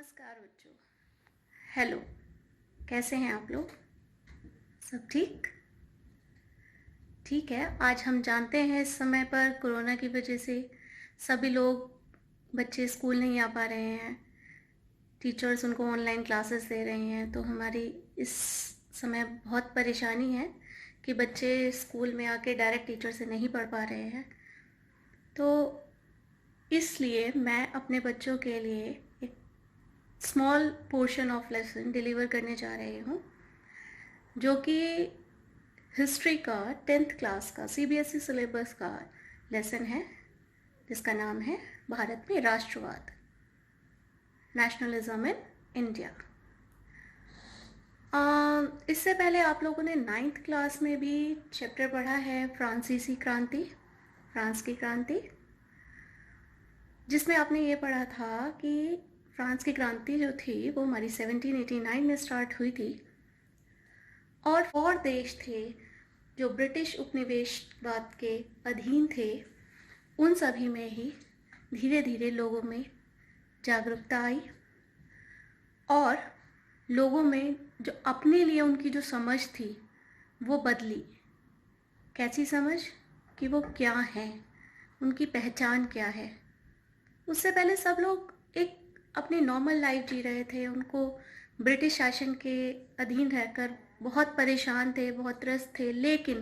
नमस्कार बच्चों। हेलो, कैसे हैं आप लोग? सब ठीक ठीक है। आज हम जानते हैं इस समय पर कोरोना की वजह से सभी लोग बच्चे स्कूल नहीं आ पा रहे हैं। टीचर्स उनको ऑनलाइन क्लासेस दे रहे हैं, तो हमारी इस समय बहुत परेशानी है कि बच्चे स्कूल में आके डायरेक्ट टीचर से नहीं पढ़ पा रहे हैं। तो इसलिए मैं अपने बच्चों के लिए एक small portion of lesson deliver करने जा रही हूँ, जो कि हिस्ट्री का 10th क्लास का सीबीएसई सिलेबस का लेसन है, जिसका नाम है भारत में राष्ट्रवाद, नेशनलिज्म इन इंडिया। इससे पहले आप लोगों ने 9th क्लास में भी चैप्टर पढ़ा है फ्रांसीसी क्रांति, फ्रांस की क्रांति, जिसमें आपने ये पढ़ा था कि फ्रांस की क्रांति जो थी वो हमारी 1789 में स्टार्ट हुई थी, और देश थे जो ब्रिटिश उपनिवेशवाद के अधीन थे, उन सभी में ही धीरे धीरे लोगों में जागरूकता आई और लोगों में जो अपने लिए उनकी जो समझ थी वो बदली। कैसी समझ? कि वो क्या हैं, उनकी पहचान क्या है। उससे पहले सब लोग एक अपनी नॉर्मल लाइफ जी रहे थे, उनको ब्रिटिश शासन के अधीन रहकर बहुत परेशान थे, बहुत त्रस्त थे, लेकिन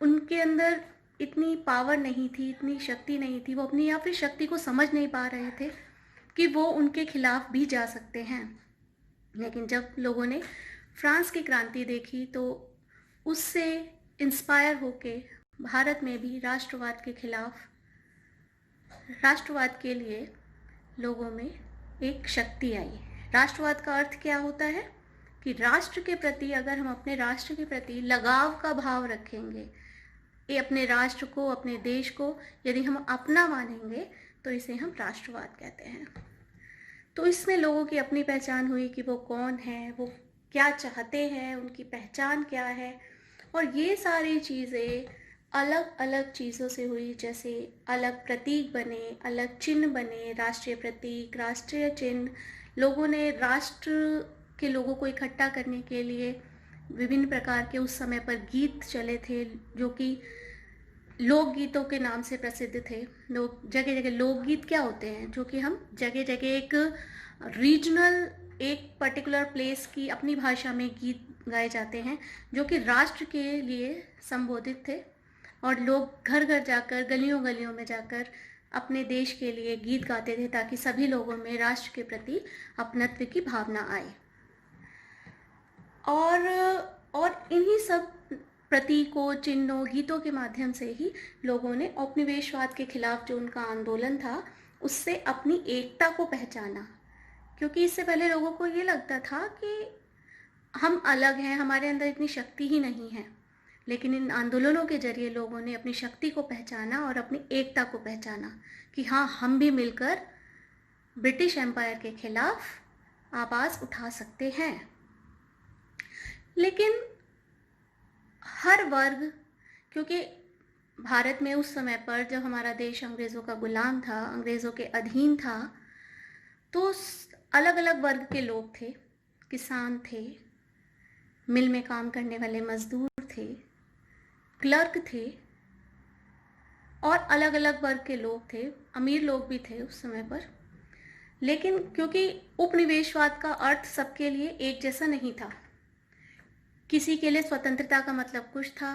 उनके अंदर इतनी पावर नहीं थी, इतनी शक्ति नहीं थी, वो अपनी या फिर शक्ति को समझ नहीं पा रहे थे कि वो उनके खिलाफ भी जा सकते हैं। लेकिन जब लोगों ने फ्रांस की क्रांति देखी तो उससे इंस्पायर होके भारत में भी राष्ट्रवाद के खिलाफ, राष्ट्रवाद के लिए लोगों में एक शक्ति आई। राष्ट्रवाद का अर्थ क्या होता है? कि राष्ट्र के प्रति, अगर हम अपने राष्ट्र के प्रति लगाव का भाव रखेंगे, ये अपने राष्ट्र को, अपने देश को यदि हम अपना मानेंगे, तो इसे हम राष्ट्रवाद कहते हैं। तो इसमें लोगों की अपनी पहचान हुई कि वो कौन है, वो क्या चाहते हैं, उनकी पहचान क्या है, और ये सारी चीज़ें अलग अलग चीज़ों से हुई। जैसे अलग प्रतीक बने, अलग चिन्ह बने, राष्ट्रीय प्रतीक, राष्ट्रीय चिन्ह। लोगों ने राष्ट्र के लोगों को इकट्ठा करने के लिए विभिन्न प्रकार के उस समय पर गीत चले थे, जो कि लोकगीतों के नाम से प्रसिद्ध थे। लोग जगह जगह, लोकगीत क्या होते हैं? जो कि हम जगह जगह एक रीजनल, एक पर्टिकुलर प्लेस की अपनी भाषा में गीत गाए जाते हैं, जो कि राष्ट्र के लिए संबोधित थे, और लोग घर घर जाकर, गलियों गलियों में जाकर अपने देश के लिए गीत गाते थे, ताकि सभी लोगों में राष्ट्र के प्रति अपनत्व की भावना आए। और इन्हीं सब प्रतीकों, चिन्हों, गीतों के माध्यम से ही लोगों ने उपनिवेशवाद के खिलाफ जो उनका आंदोलन था, उससे अपनी एकता को पहचाना। क्योंकि इससे पहले लोगों को ये लगता था कि हम अलग हैं, हमारे अंदर इतनी शक्ति ही नहीं है। लेकिन इन आंदोलनों के जरिए लोगों ने अपनी शक्ति को पहचाना और अपनी एकता को पहचाना कि हाँ, हम भी मिलकर ब्रिटिश एम्पायर के खिलाफ आवाज़ उठा सकते हैं। लेकिन हर वर्ग, क्योंकि भारत में उस समय पर जब हमारा देश अंग्रेज़ों का गुलाम था, अंग्रेज़ों के अधीन था, तो अलग अलग वर्ग के लोग थे। किसान थे, मिल में काम करने वाले मजदूर थे, क्लर्क थे, और अलग अलग वर्ग के लोग थे, अमीर लोग भी थे उस समय पर। लेकिन क्योंकि उपनिवेशवाद का अर्थ सबके लिए एक जैसा नहीं था, किसी के लिए स्वतंत्रता का मतलब कुछ था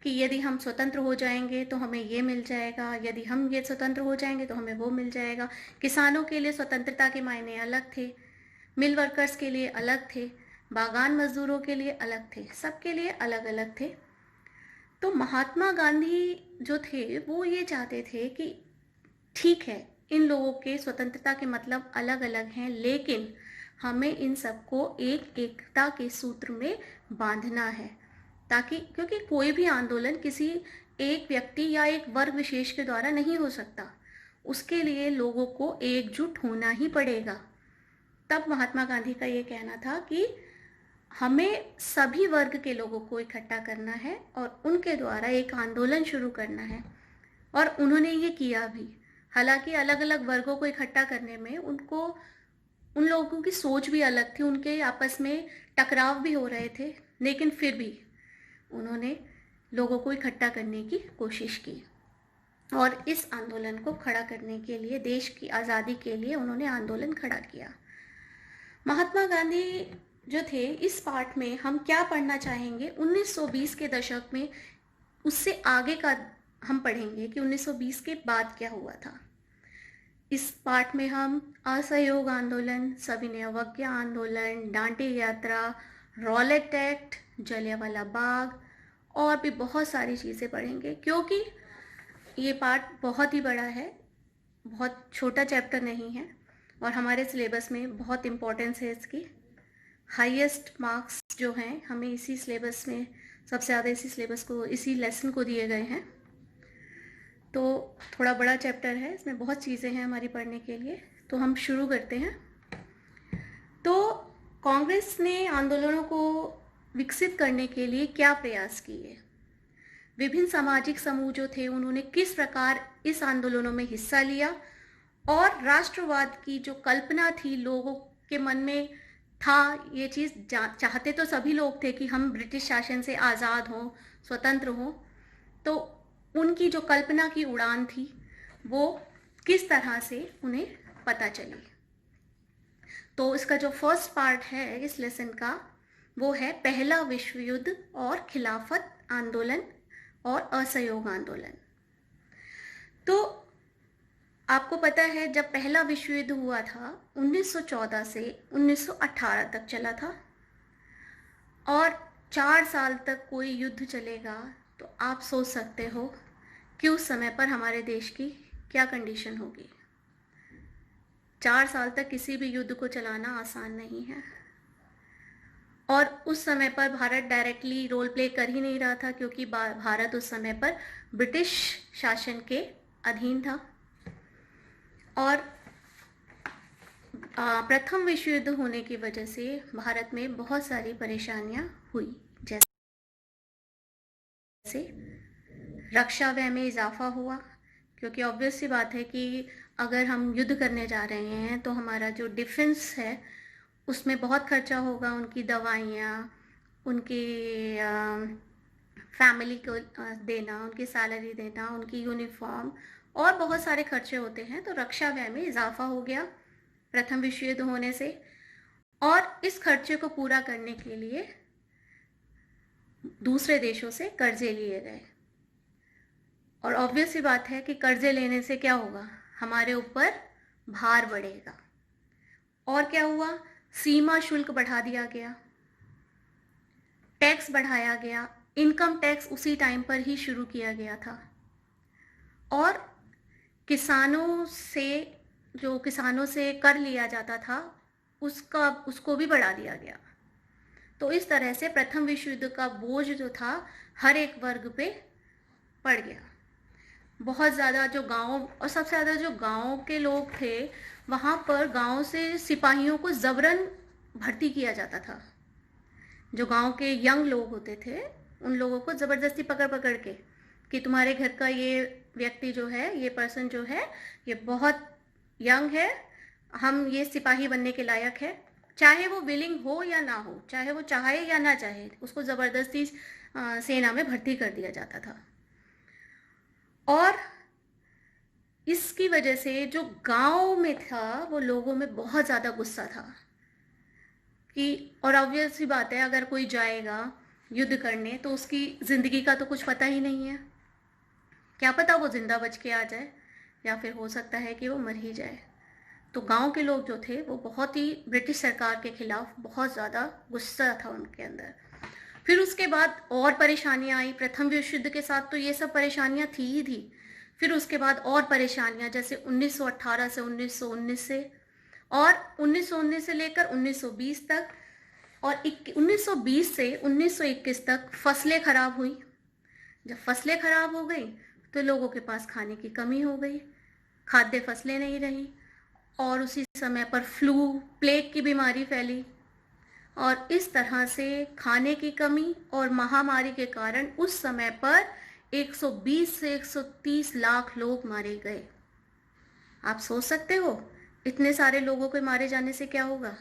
कि यदि हम स्वतंत्र हो जाएंगे तो हमें ये मिल जाएगा, यदि हम ये स्वतंत्र हो जाएंगे तो हमें वो मिल जाएगा। किसानों के लिए स्वतंत्रता के मायने अलग थे, मिल वर्कर्स के लिए अलग थे, बागान मजदूरों के लिए अलग थे, सबके लिए अलग अलग थे। तो महात्मा गांधी जो थे वो ये चाहते थे कि ठीक है, इन लोगों के स्वतंत्रता के मतलब अलग अलग हैं, लेकिन हमें इन सबको एक एकता के सूत्र में बांधना है, ताकि, क्योंकि कोई भी आंदोलन किसी एक व्यक्ति या एक वर्ग विशेष के द्वारा नहीं हो सकता, उसके लिए लोगों को एकजुट होना ही पड़ेगा। तब महात्मा गांधी का ये कहना था कि हमें सभी वर्ग के लोगों को इकट्ठा करना है और उनके द्वारा एक आंदोलन शुरू करना है, और उन्होंने ये किया भी। हालांकि अलग अलग वर्गों को इकट्ठा करने में उनको उन लोगों की सोच भी अलग थी, उनके आपस में टकराव भी हो रहे थे, लेकिन फिर भी उन्होंने लोगों को इकट्ठा करने की कोशिश की और इस आंदोलन को खड़ा करने के लिए, देश की आज़ादी के लिए उन्होंने आंदोलन खड़ा किया। महात्मा गांधी जो थे, इस पार्ट में हम क्या पढ़ना चाहेंगे 1920 के दशक में, उससे आगे का हम पढ़ेंगे कि 1920 के बाद क्या हुआ था। इस पार्ट में हम असहयोग आंदोलन, सविनय अवज्ञा आंदोलन, डांडी यात्रा, रॉलेट एक्ट, जलियांवाला बाग और भी बहुत सारी चीज़ें पढ़ेंगे, क्योंकि ये पार्ट बहुत ही बड़ा है, बहुत छोटा चैप्टर नहीं है और हमारे सिलेबस में बहुत इम्पोर्टेंस है इसकी। हाईएस्ट मार्क्स जो हैं हमें इसी सिलेबस में, सबसे ज़्यादा इसी सिलेबस को, इसी लेसन को दिए गए हैं। तो थोड़ा बड़ा चैप्टर है, इसमें बहुत चीज़ें हैं हमारी पढ़ने के लिए। तो हम शुरू करते हैं। तो कांग्रेस ने आंदोलनों को विकसित करने के लिए क्या प्रयास किए, विभिन्न सामाजिक समूह जो थे उन्होंने किस प्रकार इस आंदोलनों में हिस्सा लिया, और राष्ट्रवाद की जो कल्पना थी लोगों के मन में था, ये चीज़ चाहते तो सभी लोग थे कि हम ब्रिटिश शासन से आज़ाद हों, स्वतंत्र हों, तो उनकी जो कल्पना की उड़ान थी वो किस तरह से उन्हें पता चली। तो इसका जो फर्स्ट पार्ट है इस लेसन का, वो है पहला विश्व युद्ध और खिलाफत आंदोलन और असहयोग आंदोलन। तो आपको पता है जब पहला विश्व युद्ध हुआ था 1914 से 1918 तक चला था, और 4 साल तक कोई युद्ध चलेगा तो आप सोच सकते हो कि उस समय पर हमारे देश की क्या कंडीशन होगी। 4 साल तक किसी भी युद्ध को चलाना आसान नहीं है, और उस समय पर भारत डायरेक्टली रोल प्ले कर ही नहीं रहा था, क्योंकि भारत उस समय पर ब्रिटिश शासन के अधीन था। और प्रथम विश्व युद्ध होने की वजह से भारत में बहुत सारी परेशानियां हुई, जैसे रक्षा व्यय में इजाफा हुआ, क्योंकि ऑब्वियस सी बात है कि अगर हम युद्ध करने जा रहे हैं तो हमारा जो डिफेंस है उसमें बहुत खर्चा होगा, उनकी दवाइयाँ, उनकी फैमिली को देना, उनकी सैलरी देना, उनकी यूनिफॉर्म और बहुत सारे खर्चे होते हैं। तो रक्षा व्यय में इजाफा हो गया प्रथम विश्व युद्ध होने से, और इस खर्चे को पूरा करने के लिए दूसरे देशों से कर्जे लिए गए। और ऑब्वियस सी बात है कि कर्जे लेने से क्या होगा, हमारे ऊपर भार बढ़ेगा। और क्या हुआ, सीमा शुल्क बढ़ा दिया गया, टैक्स बढ़ाया गया, इनकम टैक्स उसी टाइम पर ही शुरू किया गया था, और किसानों से कर लिया जाता था उसको भी बढ़ा दिया गया। तो इस तरह से प्रथम विश्व युद्ध का बोझ जो था हर एक वर्ग पे पड़ गया। बहुत ज़्यादा जो गांव, और सबसे ज़्यादा जो गांव के लोग थे, वहाँ पर गांव से सिपाहियों को ज़बरन भर्ती किया जाता था। जो गांव के यंग लोग होते थे उन लोगों को ज़बरदस्ती पकड़ पकड़ के कि तुम्हारे घर का ये व्यक्ति जो है, ये पर्सन जो है, ये बहुत यंग है, हम ये सिपाही बनने के लायक है, चाहे वो विलिंग हो या ना हो, चाहे वो चाहे या ना चाहे, उसको ज़बरदस्ती सेना में भर्ती कर दिया जाता था। और इसकी वजह से जो गांव में था वो लोगों में बहुत ज़्यादा गुस्सा था कि, और ऑब्वियस सी बात है अगर कोई जाएगा युद्ध करने तो उसकी ज़िंदगी का तो कुछ पता ही नहीं है, क्या पता वो जिंदा बच के आ जाए या फिर हो सकता है कि वो मर ही जाए। तो गांव के लोग जो थे वो बहुत ही ब्रिटिश सरकार के खिलाफ बहुत ज़्यादा गुस्सा था उनके अंदर। फिर उसके बाद और परेशानियां आई, प्रथम विश्व युद्ध के साथ तो ये सब परेशानियां थी ही थी, फिर उसके बाद और परेशानियां, जैसे 1918 से 1919 से, और 1919 से लेकर 1920 तक, और 1920 से 1921 तक फसलें खराब हुई। जब फसलें खराब हो गई तो लोगों के पास खाने की कमी हो गई, खाद्य फसलें नहीं रही, और उसी समय पर फ्लू, प्लेग की बीमारी फैली, और इस तरह से खाने की कमी और महामारी के कारण उस समय पर 120 से 130 लाख लोग मारे गए। आप सोच सकते हो इतने सारे लोगों के मारे जाने से क्या होगा?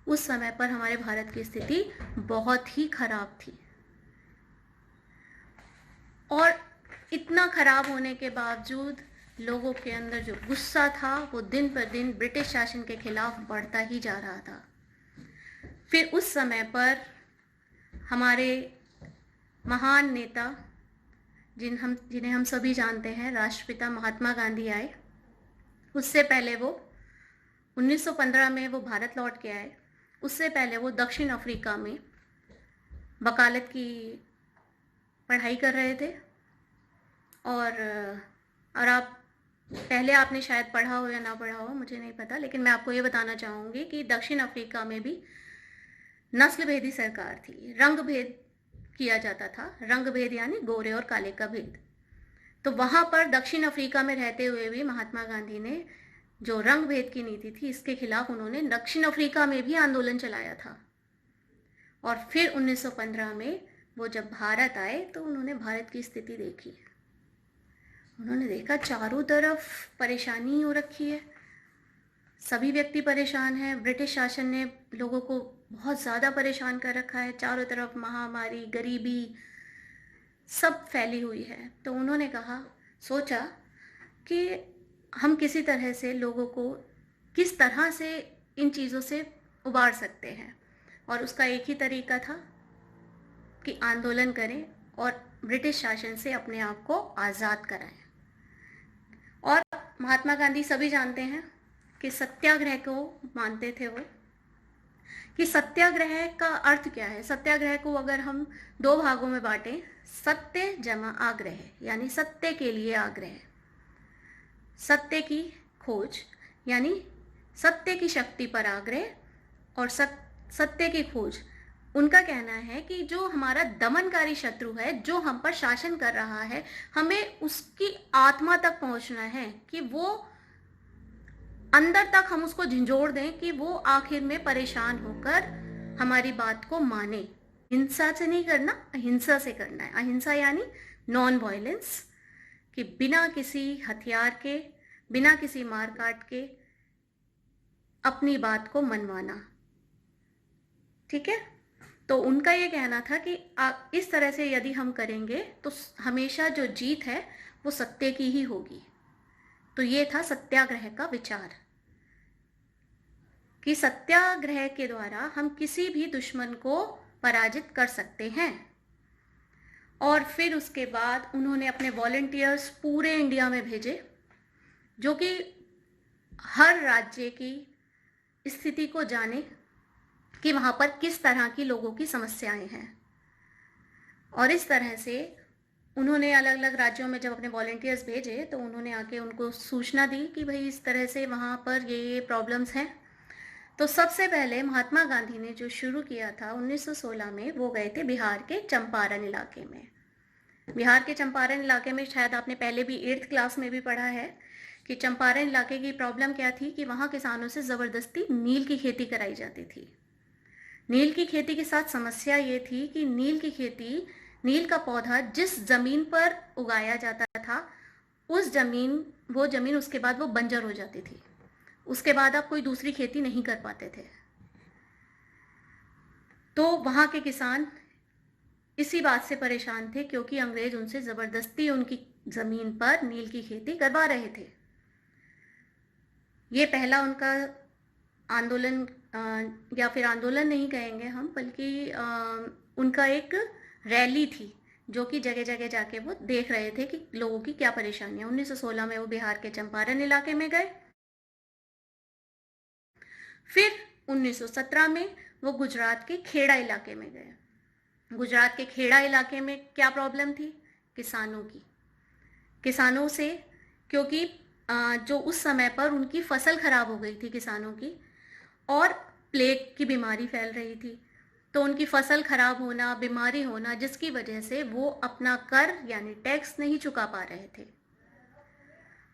उस समय पर हमारे भारत की स्थिति बहुत ही खराब थी, और इतना खराब होने के बावजूद लोगों के अंदर जो गुस्सा था वो दिन पर दिन ब्रिटिश शासन के खिलाफ बढ़ता ही जा रहा था। फिर उस समय पर हमारे महान नेता जिन्हें हम सभी जानते हैं, राष्ट्रपिता महात्मा गांधी आए। उससे पहले वो 1915 में वो भारत लौट के आए। उससे पहले वो दक्षिण अफ्रीका में वकालत की पढ़ाई कर रहे थे। और आप पहले आपने शायद पढ़ा हो या ना पढ़ा हो, मुझे नहीं पता, लेकिन मैं आपको ये बताना चाहूँगी कि दक्षिण अफ्रीका में भी नस्ल भेदी सरकार थी। रंग भेद किया जाता था। रंग भेद यानी गोरे और काले का भेद। तो वहाँ पर दक्षिण अफ्रीका में रहते हुए भी महात्मा गांधी ने जो रंग भेद की नीति थी, इसके खिलाफ उन्होंने दक्षिण अफ्रीका में भी आंदोलन चलाया था। और फिर 1915 में वो जब भारत आए तो उन्होंने भारत की स्थिति देखी। उन्होंने देखा चारों तरफ परेशानी हो रखी है, सभी व्यक्ति परेशान हैं। ब्रिटिश शासन ने लोगों को बहुत ज़्यादा परेशान कर रखा है। चारों तरफ महामारी, गरीबी सब फैली हुई है। तो उन्होंने सोचा कि हम किसी तरह से लोगों को किस तरह से इन चीज़ों से उबार सकते हैं। और उसका एक ही तरीका था कि आंदोलन करें और ब्रिटिश शासन से अपने आप को आज़ाद कराएं। और महात्मा गांधी सभी जानते हैं कि सत्याग्रह को मानते थे वो, कि सत्याग्रह का अर्थ क्या है। सत्याग्रह को अगर हम दो भागों में बांटें, सत्य जमा आग्रह, यानी सत्य के लिए आग्रह, सत्य की खोज यानी सत्य की शक्ति पर आग्रह, और सत्य की खोज। उनका कहना है कि जो हमारा दमनकारी शत्रु है, जो हम पर शासन कर रहा है, हमें उसकी आत्मा तक पहुंचना है, कि वो अंदर तक हम उसको झंझोड़ दें कि वो आखिर में परेशान होकर हमारी बात को माने। हिंसा से नहीं करना, अहिंसा से करना है। अहिंसा यानी नॉन वायलेंस, कि बिना किसी हथियार के, बिना किसी मारकाट के अपनी बात को मनवाना। ठीक है। तो उनका ये कहना था कि इस तरह से यदि हम करेंगे तो हमेशा जो जीत है वो सत्य की ही होगी। तो ये था सत्याग्रह का विचार, कि सत्याग्रह के द्वारा हम किसी भी दुश्मन को पराजित कर सकते हैं। और फिर उसके बाद उन्होंने अपने वॉलंटियर्स पूरे इंडिया में भेजे, जो कि हर राज्य की स्थिति को जाने कि वहाँ पर किस तरह की लोगों की समस्याएं हैं। और इस तरह से उन्होंने अलग अलग राज्यों में जब अपने वॉलंटियर्स भेजे तो उन्होंने आके उनको सूचना दी कि भाई इस तरह से वहाँ पर ये प्रॉब्लम्स हैं। तो सबसे पहले महात्मा गांधी ने जो शुरू किया था 1916 में, वो गए थे बिहार के चंपारण इलाके में। बिहार के चंपारण इलाके में शायद आपने पहले भी 8th क्लास में भी पढ़ा है कि चंपारण इलाके की प्रॉब्लम क्या थी, कि वहाँ किसानों से ज़बरदस्ती नील की खेती कराई जाती थी। नील की खेती के साथ समस्या ये थी कि नील का पौधा जिस जमीन पर उगाया जाता था, वो जमीन उसके बाद वो बंजर हो जाती थी। उसके बाद आप कोई दूसरी खेती नहीं कर पाते थे। तो वहाँ के किसान इसी बात से परेशान थे, क्योंकि अंग्रेज उनसे ज़बरदस्ती उनकी ज़मीन पर नील की खेती करवा रहे थे। ये पहला उनका आंदोलन, या फिर आंदोलन नहीं कहेंगे हम, बल्कि उनका एक रैली थी, जो कि जगह जगह जाके वो देख रहे थे कि लोगों की क्या परेशानियां। 1916 में वो बिहार के चंपारण इलाके में गए। फिर 1917 में वो गुजरात के खेड़ा इलाके में गए। गुजरात के खेड़ा इलाके में क्या प्रॉब्लम थी? किसानों से, क्योंकि जो उस समय पर उनकी फसल खराब हो गई थी किसानों की, और प्लेग की बीमारी फैल रही थी। तो उनकी फसल खराब होना, बीमारी होना, जिसकी वजह से वो अपना कर यानी टैक्स नहीं चुका पा रहे थे।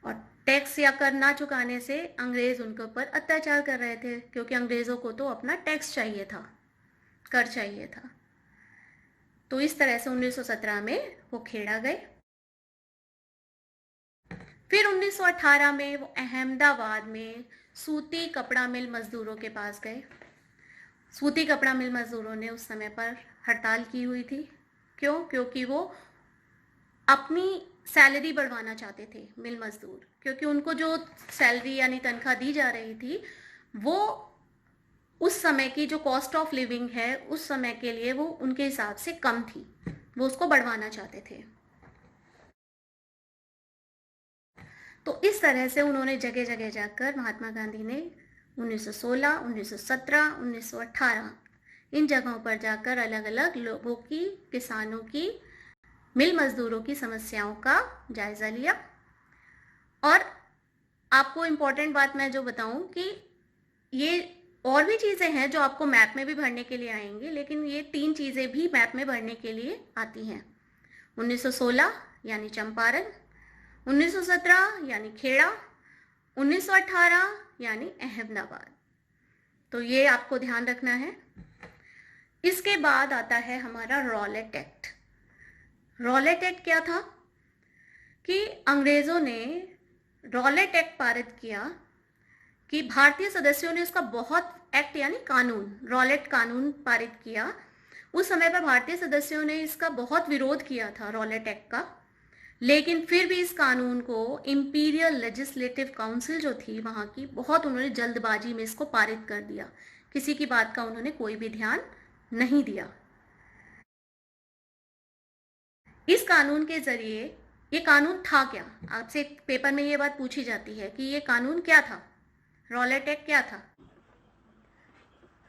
और टैक्स या कर ना चुकाने से अंग्रेज उनके ऊपर अत्याचार कर रहे थे, क्योंकि अंग्रेज़ों को तो अपना टैक्स चाहिए था, कर चाहिए था। तो इस तरह से 1917 में वो खेड़ा गए। फिर 1918 में वो अहमदाबाद में सूती कपड़ा मिल मजदूरों के पास गए। सूती कपड़ा मिल मजदूरों ने उस समय पर हड़ताल की हुई थी। क्यों? क्योंकि वो अपनी सैलरी बढ़वाना चाहते थे मिल मजदूर, क्योंकि उनको जो सैलरी यानी तनख्वाह दी जा रही थी वो उस समय की जो कॉस्ट ऑफ लिविंग है उस समय के लिए वो उनके हिसाब से कम थी, वो उसको बढ़वाना चाहते थे। तो इस तरह से उन्होंने जगह जगह जाकर महात्मा गांधी ने 1916, 1917, 1918 इन जगहों पर जाकर अलग अलग लोगों की, किसानों की, मिल मजदूरों की समस्याओं का जायजा लिया। और आपको इम्पोर्टेंट बात मैं जो बताऊं कि ये और भी चीज़ें हैं जो आपको मैप में भी भरने के लिए आएंगी, लेकिन ये 3 चीज़ें भी मैप में भरने के लिए आती हैं। 1916 यानी चंपारण, 1917 यानी खेड़ा, 1918 यानी अहमदाबाद। तो ये आपको ध्यान रखना है। इसके बाद आता है हमारा रॉलेट एक्ट। रॉलेट एक्ट क्या था कि अंग्रेज़ों ने रॉलेट एक्ट पारित किया कि भारतीय सदस्यों ने उसका बहुत एक्ट यानी कानून, रॉलेट कानून पारित किया। उस समय पर भारतीय सदस्यों ने इसका बहुत विरोध किया था रॉलेट एक्ट का, लेकिन फिर भी इस कानून को इंपीरियल लेजिस्लेटिव काउंसिल जो थी वहां की, बहुत उन्होंने जल्दबाजी में इसको पारित कर दिया। किसी की बात का उन्होंने कोई भी ध्यान नहीं दिया। इस कानून के जरिए, ये कानून था क्या? आपसे पेपर में ये बात पूछी जाती है कि ये कानून क्या था, रॉलेट एक्ट क्या था?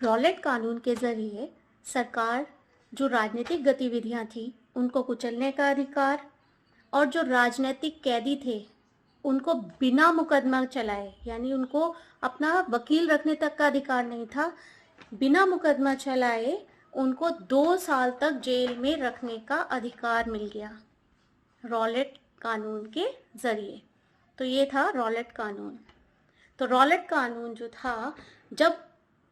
रॉलेट कानून के जरिए सरकार जो राजनीतिक गतिविधियां थी उनको कुचलने का अधिकार, और जो राजनीतिक कैदी थे उनको बिना मुकदमा चलाए, यानी उनको अपना वकील रखने तक का अधिकार नहीं था, बिना मुकदमा चलाए उनको 2 साल तक जेल में रखने का अधिकार मिल गया रॉलेट कानून के जरिए। तो ये था रॉलेट कानून। तो रॉलेट कानून जो था, जब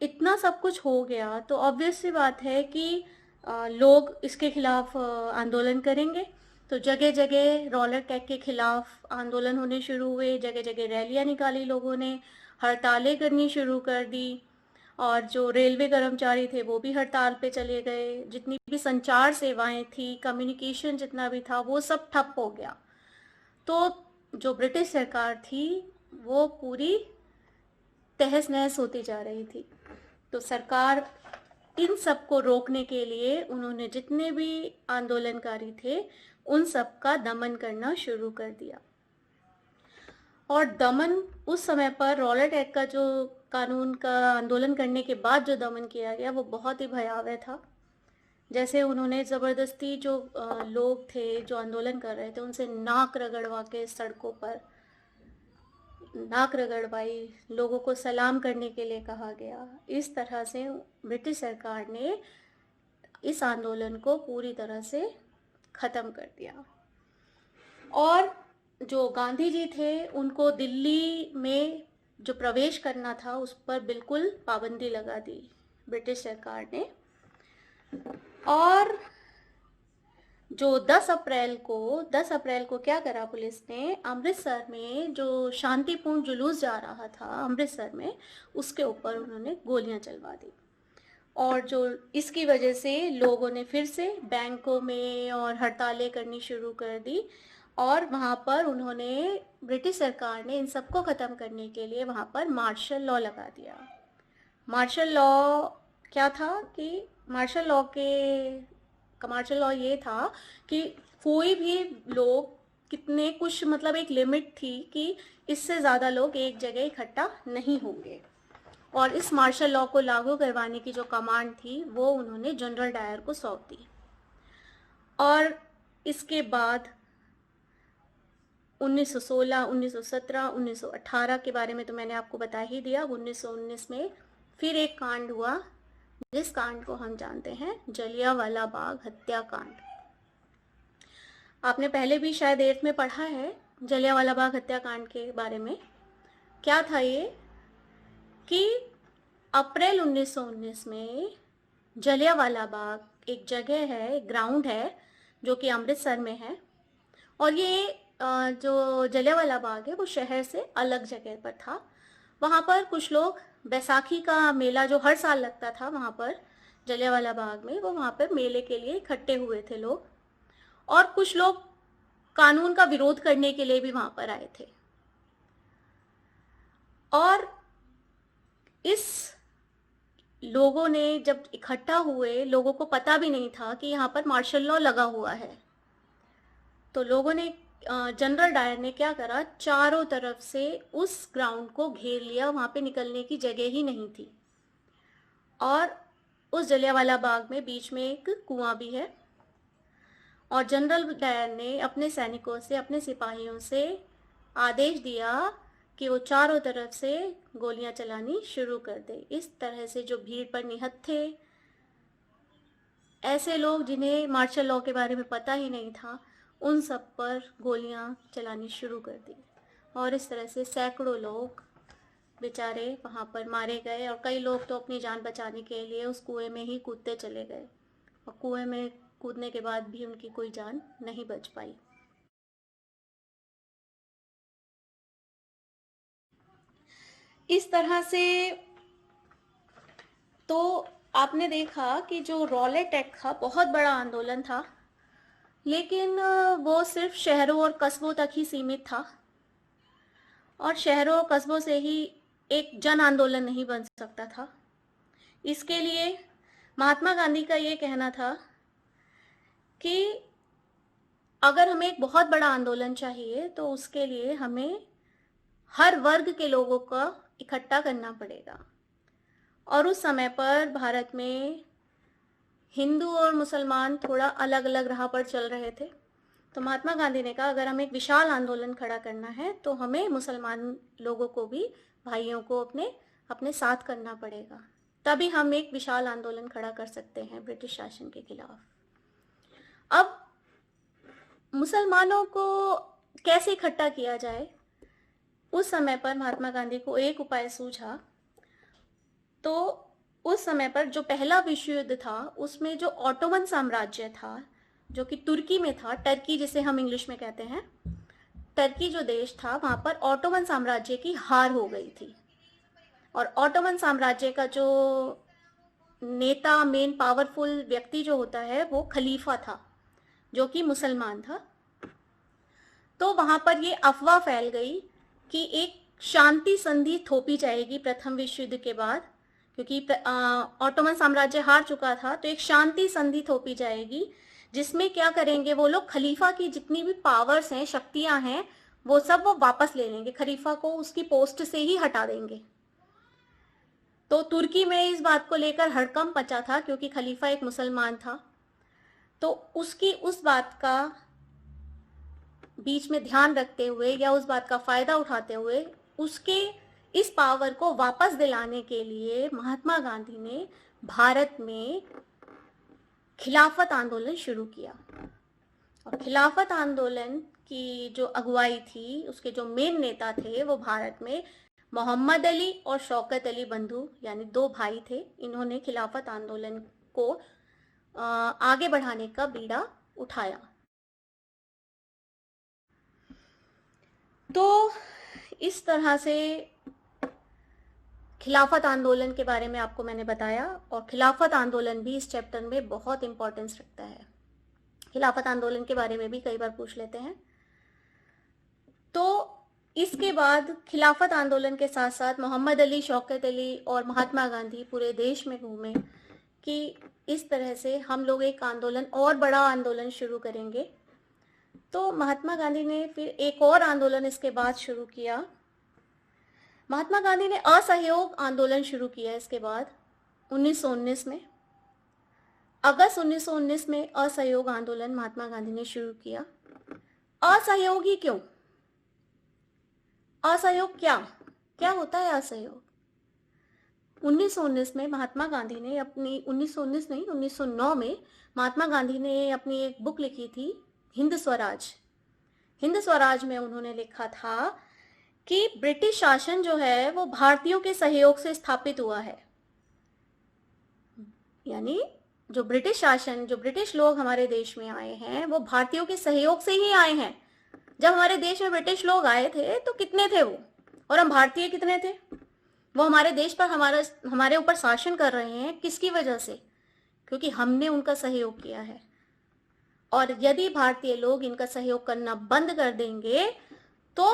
इतना सब कुछ हो गया तो ऑब्वियस सी बात है कि लोग इसके खिलाफ आंदोलन करेंगे। तो जगह जगह रॉलेट एक्ट के खिलाफ आंदोलन होने शुरू हुए, जगह जगह रैलियां निकाली लोगों ने, हड़तालें करनी शुरू कर दी, और जो रेलवे कर्मचारी थे वो भी हड़ताल पे चले गए। जितनी भी संचार सेवाएं थी, कम्युनिकेशन जितना भी था, वो सब ठप हो गया। तो जो ब्रिटिश सरकार थी वो पूरी तहस नहस होती जा रही थी। तो सरकार इन सब को रोकने के लिए उन्होंने जितने भी आंदोलनकारी थे उन सब का दमन करना शुरू कर दिया। और दमन उस समय पर रॉलेट एक्ट का जो कानून का आंदोलन करने के बाद जो दमन किया गया वो बहुत ही भयावह था। जैसे उन्होंने ज़बरदस्ती जो लोग थे जो आंदोलन कर रहे थे उनसे नाक रगड़वा के सड़कों पर नाक रगड़वाई, लोगों को सलाम करने के लिए कहा गया। इस तरह से ब्रिटिश सरकार ने इस आंदोलन को पूरी तरह से ख़त्म कर दिया। और जो गांधी जी थे उनको दिल्ली में जो प्रवेश करना था उस पर बिल्कुल पाबंदी लगा दी ब्रिटिश सरकार ने। और जो 10 अप्रैल को क्या करा पुलिस ने, अमृतसर में जो शांतिपूर्ण जुलूस जा रहा था अमृतसर में, उसके ऊपर उन्होंने गोलियां चलवा दी। और जो इसकी वजह से लोगों ने फिर से बैंकों में और हड़तालें करनी शुरू कर दी, और वहाँ पर उन्होंने, ब्रिटिश सरकार ने इन सबको ख़त्म करने के लिए वहाँ पर मार्शल लॉ लगा दिया। मार्शल लॉ क्या था कि मार्शल लॉ ये था कि कोई भी लोग कितने कुछ, मतलब एक लिमिट थी कि इससे ज़्यादा लोग एक जगह इकट्ठा नहीं होंगे। और इस मार्शल लॉ को लागू करवाने की जो कमांड थी वो उन्होंने जनरल डायर को सौंप दी। और इसके बाद 1916, 1917, 1918 के बारे में तो मैंने आपको बता ही दिया। 1919 में फिर एक कांड हुआ जिस कांड को हम जानते हैं जलियांवाला बाग हत्याकांड। आपने पहले भी शायद 8th में पढ़ा है जलियांवाला बाग हत्याकांड के बारे में। क्या था ये कि अप्रैल 1919 में जलियांवाला बाग एक जगह है, ग्राउंड है जो कि अमृतसर में है, और ये जो जलियांवाला बाग है वो शहर से अलग जगह पर था। वहाँ पर कुछ लोग बैसाखी का मेला जो हर साल लगता था वहाँ पर जलियांवाला बाग में, वो वहाँ पर मेले के लिए इकट्ठे हुए थे लोग, और कुछ लोग कानून का विरोध करने के लिए भी वहाँ पर आए थे। और इस लोगों ने जब इकट्ठा हुए, लोगों को पता भी नहीं था कि यहाँ पर मार्शल लॉ लगा हुआ है, तो लोगों ने जनरल डायर ने क्या करा, चारों तरफ से उस ग्राउंड को घेर लिया, वहाँ पे निकलने की जगह ही नहीं थी। और उस जलियांवाला बाग में बीच में एक कुआं भी है, और जनरल डायर ने अपने सैनिकों से, अपने सिपाहियों से आदेश दिया कि वो चारों तरफ से गोलियां चलानी शुरू कर दे। इस तरह से जो भीड़ पर निहत्थे थे, ऐसे लोग जिन्हें मार्शल लॉ के बारे में पता ही नहीं था, उन सब पर गोलियां चलानी शुरू कर दी, और इस तरह से सैकड़ों लोग बेचारे वहाँ पर मारे गए। और कई लोग तो अपनी जान बचाने के लिए उस कुएं में ही कूदते चले गए, और कुएं में कूदने के बाद भी उनकी कोई जान नहीं बच पाई। इस तरह से तो आपने देखा कि जो रॉलेट एक्ट था बहुत बड़ा आंदोलन था, लेकिन वो सिर्फ शहरों और कस्बों तक ही सीमित था, और शहरों और कस्बों से ही एक जन आंदोलन नहीं बन सकता था। इसके लिए महात्मा गांधी का ये कहना था कि अगर हमें एक बहुत बड़ा आंदोलन चाहिए तो उसके लिए हमें हर वर्ग के लोगों का इकट्ठा करना पड़ेगा। और उस समय पर भारत में हिंदू और मुसलमान थोड़ा अलग अलग राह पर चल रहे थे, तो महात्मा गांधी ने कहा अगर हमें एक विशाल आंदोलन खड़ा करना है तो हमें मुसलमान लोगों को भी, भाइयों को अपने अपने साथ करना पड़ेगा, तभी हम एक विशाल आंदोलन खड़ा कर सकते हैं ब्रिटिश शासन के खिलाफ। अब मुसलमानों को कैसे इकट्ठा किया जाए, उस समय पर महात्मा गांधी को एक उपाय सूझा। तो उस समय पर जो पहला विश्व युद्ध था उसमें जो ऑटोमन साम्राज्य था, जो कि तुर्की में था, टर्की जिसे हम इंग्लिश में कहते हैं, टर्की जो देश था, वहां पर ऑटोमन साम्राज्य की हार हो गई थी। और ऑटोमन साम्राज्य का जो नेता, मेन पावरफुल व्यक्ति जो होता है, वो खलीफा था जो कि मुसलमान था। तो वहां पर ये अफवाह फैल गई कि एक शांति संधि थोपी जाएगी प्रथम विश्व युद्ध के बाद, क्योंकि ऑटोमन साम्राज्य हार चुका था, तो एक शांति संधि थोपी जाएगी जिसमें क्या करेंगे वो लोग, खलीफा की जितनी भी पावर्स हैं, शक्तियां हैं, वो सब वो वापस ले लेंगे, खलीफा को उसकी पोस्ट से ही हटा देंगे। तो तुर्की में इस बात को लेकर हड़कंप मचा था, क्योंकि खलीफा एक मुसलमान था। तो उसकी उस बात का बीच में ध्यान रखते हुए या उस बात का फायदा उठाते हुए उसके इस पावर को वापस दिलाने के लिए महात्मा गांधी ने भारत में खिलाफत आंदोलन शुरू किया। और खिलाफत आंदोलन की जो अगुवाई थी, उसके जो मेन नेता थे, वो भारत में मोहम्मद अली और शौकत अली बंधु, यानी दो भाई थे। इन्होंने खिलाफत आंदोलन को आगे बढ़ाने का बीड़ा उठाया। तो इस तरह से खिलाफत आंदोलन के बारे में आपको मैंने बताया, और खिलाफत आंदोलन भी इस चैप्टर में बहुत इंपॉर्टेंस रखता है। खिलाफत आंदोलन के बारे में भी कई बार पूछ लेते हैं। तो इसके बाद खिलाफत आंदोलन के साथ साथ मोहम्मद अली, शौकत अली और महात्मा गांधी पूरे देश में घूमे कि इस तरह से हम लोग एक आंदोलन और बड़ा आंदोलन शुरू करेंगे। तो महात्मा गांधी ने फिर एक और आंदोलन इसके बाद शुरू किया। महात्मा गांधी ने असहयोग आंदोलन शुरू किया इसके बाद 1919 में। अगस्त 1919 में असहयोग आंदोलन महात्मा गांधी ने शुरू किया। असहयोग ही क्यों? असहयोग क्या होता है असहयोग? 1919 में महात्मा गांधी ने अपनी 1909 में महात्मा गांधी ने अपनी एक बुक लिखी थी, हिंद स्वराज। हिंद स्वराज में उन्होंने लिखा था कि ब्रिटिश शासन जो है वो भारतीयों के सहयोग से स्थापित हुआ है। यानी जो ब्रिटिश शासन, जो ब्रिटिश लोग हमारे देश में आए हैं, वो भारतीयों के सहयोग से ही आए हैं। जब हमारे देश में ब्रिटिश लोग आए थे तो कितने थे वो, और हम भारतीय कितने थे? वो हमारे देश पर हमारे ऊपर शासन कर रहे हैं, किसकी वजह से? क्योंकि हमने उनका सहयोग किया है। और यदि भारतीय लोग इनका सहयोग करना बंद कर देंगे तो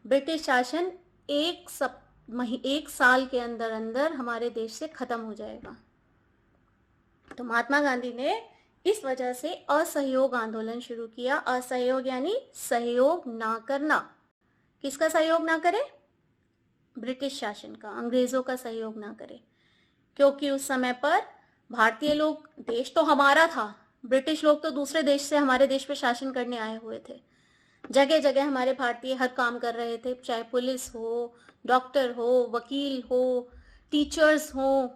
ब्रिटिश शासन एक साल के अंदर अंदर हमारे देश से खत्म हो जाएगा। तो महात्मा गांधी ने इस वजह से असहयोग आंदोलन शुरू किया। असहयोग यानी सहयोग ना करना। किसका सहयोग ना करे? ब्रिटिश शासन का, अंग्रेजों का सहयोग ना करे। क्योंकि उस समय पर भारतीय लोग, देश तो हमारा था, ब्रिटिश लोग तो दूसरे देश से हमारे देश पे शासन करने आए हुए थे। जगह जगह हमारे भारतीय हर काम कर रहे थे, चाहे पुलिस हो, डॉक्टर हो, वकील हो, टीचर्स हो,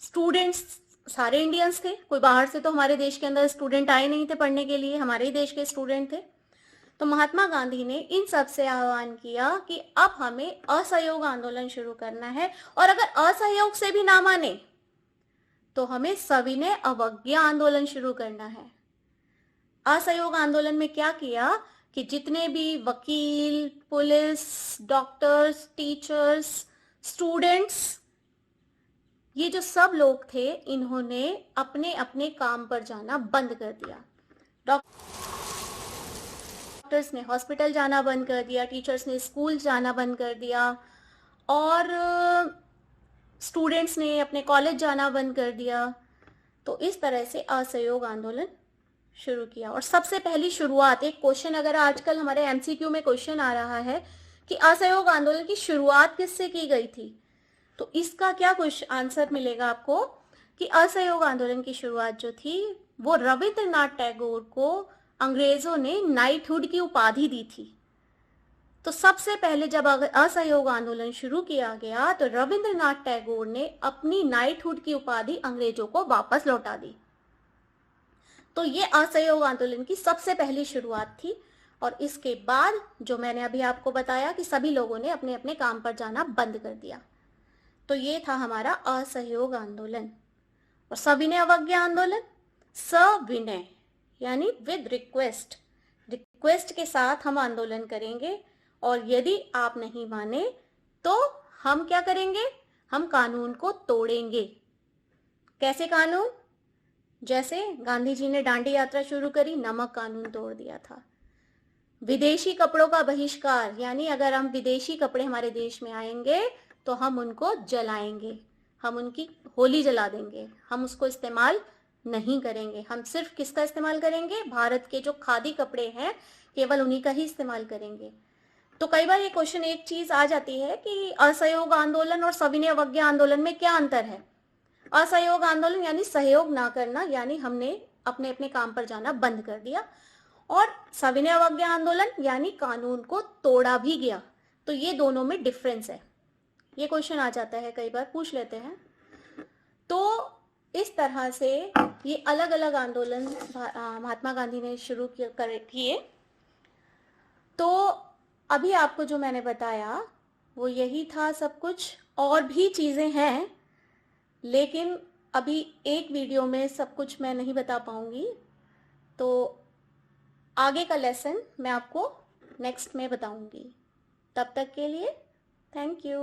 स्टूडेंट्स, सारे इंडियंस थे। कोई बाहर से तो हमारे देश के अंदर स्टूडेंट आए नहीं थे पढ़ने के लिए, हमारे ही देश के स्टूडेंट थे। तो महात्मा गांधी ने इन सब से आह्वान किया कि अब हमें असहयोग आंदोलन शुरू करना है, और अगर असहयोग से भी ना माने तो हमें सविनय अवज्ञा आंदोलन शुरू करना है। असहयोग आंदोलन में क्या किया कि जितने भी वकील, पुलिस, डॉक्टर्स, टीचर्स, स्टूडेंट्स, ये जो सब लोग थे, इन्होंने अपने अपने काम पर जाना बंद कर दिया। डॉक्टर्स ने हॉस्पिटल जाना बंद कर दिया, टीचर्स ने स्कूल जाना बंद कर दिया, और स्टूडेंट्स ने अपने कॉलेज जाना बंद कर दिया। तो इस तरह से असहयोग आंदोलन शुरू किया। और सबसे पहली शुरुआत, एक क्वेश्चन अगर आजकल हमारे एमसीक्यू में क्वेश्चन आ रहा है कि असहयोग आंदोलन की शुरुआत किससे की गई थी, तो इसका क्या कुछ आंसर मिलेगा आपको कि असहयोग आंदोलन की शुरुआत जो थी वो रविंद्रनाथ टैगोर को अंग्रेजों ने नाइटहुड की उपाधि दी थी। तो सबसे पहले जब असहयोग आंदोलन शुरू किया गया तो रविंद्रनाथ टैगोर ने अपनी नाइटहुड की उपाधि अंग्रेजों को वापस लौटा दी। तो ये असहयोग आंदोलन की सबसे पहली शुरुआत थी। और इसके बाद जो मैंने अभी आपको बताया कि सभी लोगों ने अपने अपने काम पर जाना बंद कर दिया। तो ये था हमारा असहयोग आंदोलन। और सविनय अवज्ञा आंदोलन, सविनय यानी विद रिक्वेस्ट, रिक्वेस्ट के साथ हम आंदोलन करेंगे, और यदि आप नहीं माने तो हम क्या करेंगे? हम कानून को तोड़ेंगे। कैसे कानून? जैसे गांधी जी ने दांडी यात्रा शुरू करी, नमक कानून तोड़ दिया था। विदेशी कपड़ों का बहिष्कार, यानी अगर हम विदेशी कपड़े हमारे देश में आएंगे तो हम उनको जलाएंगे, हम उनकी होली जला देंगे, हम उसको इस्तेमाल नहीं करेंगे। हम सिर्फ किसका इस्तेमाल करेंगे? भारत के जो खादी कपड़े हैं, केवल उन्हीं का ही इस्तेमाल करेंगे। तो कई बार ये क्वेश्चन, एक चीज आ जाती है कि असहयोग आंदोलन और सविनय अवज्ञा आंदोलन में क्या अंतर है? असहयोग आंदोलन यानी सहयोग ना करना, यानी हमने अपने अपने काम पर जाना बंद कर दिया, और सविनय अवज्ञा आंदोलन यानी कानून को तोड़ा भी गया। तो ये दोनों में डिफरेंस है। ये क्वेश्चन आ जाता है, कई बार पूछ लेते हैं। तो इस तरह से ये अलग अलग आंदोलन महात्मा गांधी ने शुरू किए। तो अभी आपको जो मैंने बताया वो यही था सब कुछ, और भी चीजें हैं, लेकिन अभी एक वीडियो में सब कुछ मैं नहीं बता पाऊंगी। तो आगे का लेसन मैं आपको नेक्स्ट में बताऊंगी। तब तक के लिए थैंक यू।